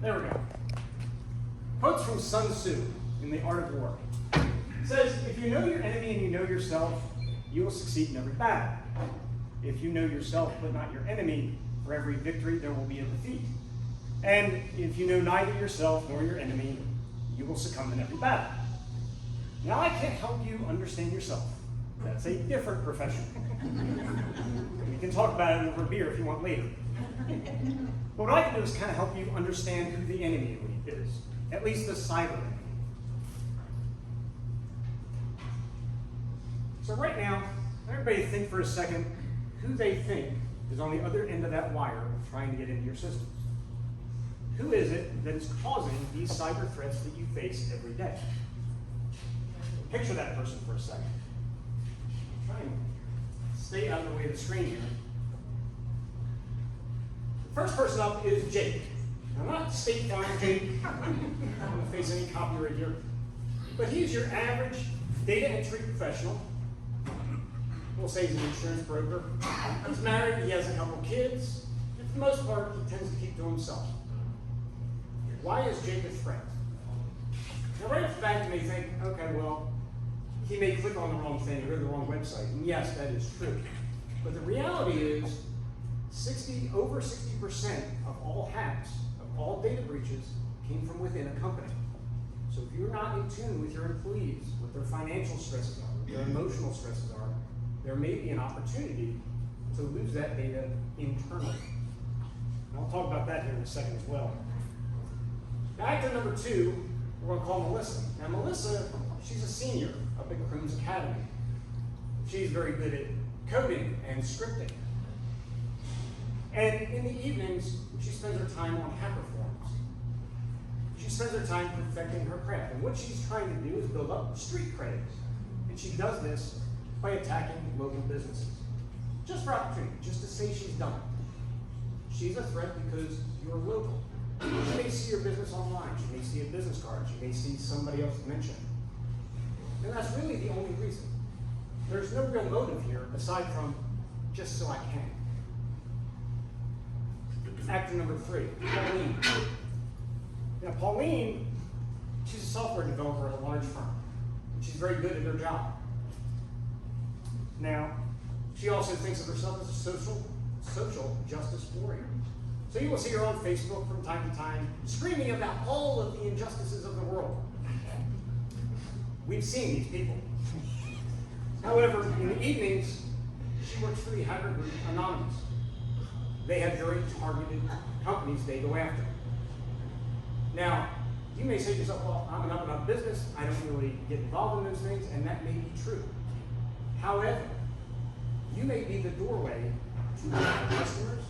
There we go. Quotes from Sun Tzu in The Art of War. It says, if you know your enemy and you know yourself, you will succeed in every battle. If you know yourself but not your enemy, for every victory there will be a defeat. And if you know neither yourself nor your enemy, you will succumb in every battle. Now I can't help you understand yourself. That's a different profession. We can talk about it over beer if you want later. But what I can do is kind of help you understand who the enemy is, at least the cyber enemy. So right now, everybody think for a second who they think is on the other end of that wire trying to get into your systems. Who is it that is causing these cyber threats that you face every day? Picture that person for a second. Try and stay out of the way of the screen here. The first person up is Jake. Now, not State Farm Jake. I don't want to face any copyright here. But he's your average data entry professional. We'll say he's an insurance broker. He's married, he has a couple kids. For the most part, he tends to keep to himself. Why is Jake a threat? Now, right off the bat, you may think, okay, well, he may click on the wrong thing or go to the wrong website. And yes, that is true. But the reality is, over 60% of all hacks, of all data breaches, came from within a company. So if you're not in tune with your employees, what their financial stresses are, what their emotional stresses are, there may be an opportunity to lose that data internally. And I'll talk about that here in a second as well. Now, actor number 2, we're going to call Melissa. Now, Melissa, she's a senior up at Croom's Academy. She's very good at coding and scripting. And in the evenings, she spends her time on hacker forums. She spends her time perfecting her craft. And what she's trying to do is build up street cred. And she does this by attacking local businesses. Just for opportunity, just to say she's done it. She's a threat because you're local. She may see your business online. She may see a business card. She may see somebody else mention it. And that's really the only reason. There's no real motive here aside from just so I can. Actor number 3, Pauline. Now, Pauline, she's a software developer at a large firm. She's very good at her job. Now, she also thinks of herself as a social justice warrior. So you will see her on Facebook from time to time, screaming about all of the injustices of the world. We've seen these people. However, in the evenings, she works for the hacker group Anonymous. They have very targeted companies they go after. Now, you may say to yourself, well, I'm an up-and-up business, I don't really get involved in those things, and that may be true. However, you may be the doorway to one of your customers,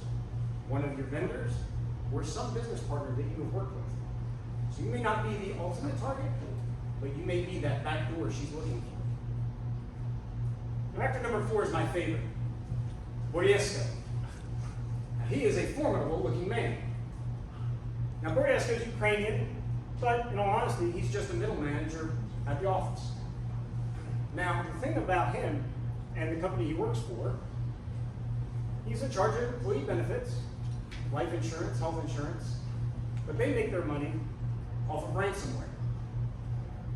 one of your vendors, or some business partner that you have worked with. So you may not be the ultimate target, but you may be that back door she's looking for. Now, actor number 4 is my favorite, Boriesko. He is a formidable looking man. Now, Boriesko is Ukrainian, but in all honesty, he's just a middle manager at the office. Now, the thing about him and the company he works for, he's in charge of employee benefits, life insurance, health insurance, but they make their money off of ransomware.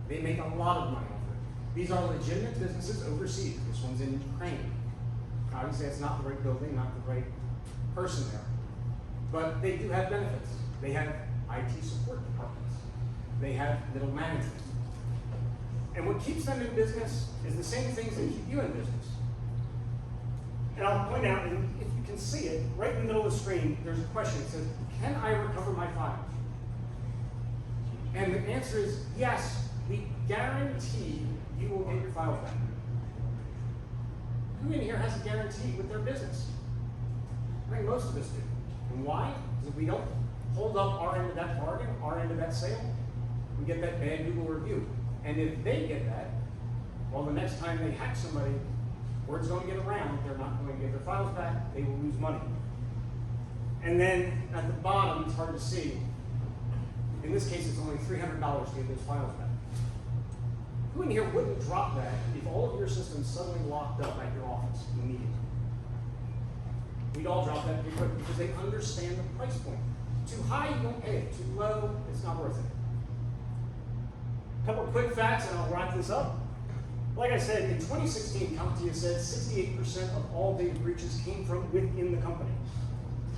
They make a lot of money off it. These are legitimate businesses overseas. This one's in Ukraine. Obviously, it's not the right building, not the right person there. But they do have benefits. They have IT support departments. They have middle management. And what keeps them in business is the same things that keep you in business. And I'll point out, and if you can see it, right in the middle of the screen, there's a question that says, can I recover my files? And the answer is yes, we guarantee you will get your files back. Who in here has a guarantee with their business? I think most of us do. And why? Because if we don't hold up our end of that bargain, our end of that sale, we get that bad Google review. And if they get that, well, the next time they hack somebody, word's going to get around, they're not going to get their files back, they will lose money. And then at the bottom, it's hard to see. In this case, it's only $300 to get those files back. Who in here wouldn't drop that if all of your systems suddenly locked up at your office immediately? We'd all drop that pretty quick because they understand the price point. Too high, you don't pay it. Too low, it's not worth it. A couple of quick facts and I'll wrap this up. Like I said, in 2016, CompTIA said 68% of all data breaches came from within the company.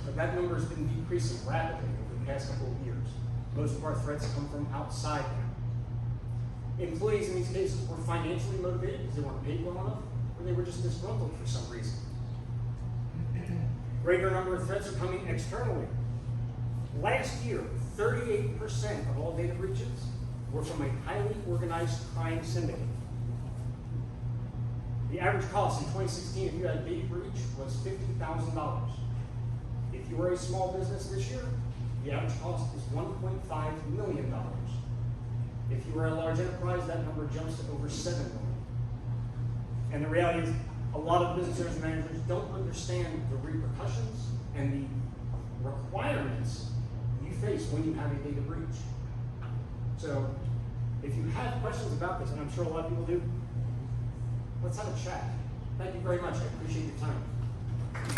But that number has been decreasing rapidly over the past couple of years. Most of our threats come from outside now. Employees in these cases were financially motivated because they weren't paid well enough, or they were just disgruntled for some reason. Greater number of threats are coming externally. Last year, 38% of all data breaches were from a highly organized crime syndicate. The average cost in 2016 if you had a data breach was $50,000. If you were a small business this year, the average cost is $1.5 million. If you were a large enterprise, that number jumps to over $7 million. And the reality is, a lot of business owners and managers don't understand the repercussions and the requirements you face when you have a data breach. So, if you have questions about this, and I'm sure a lot of people do, let's have a chat. Thank you very much. I appreciate your time.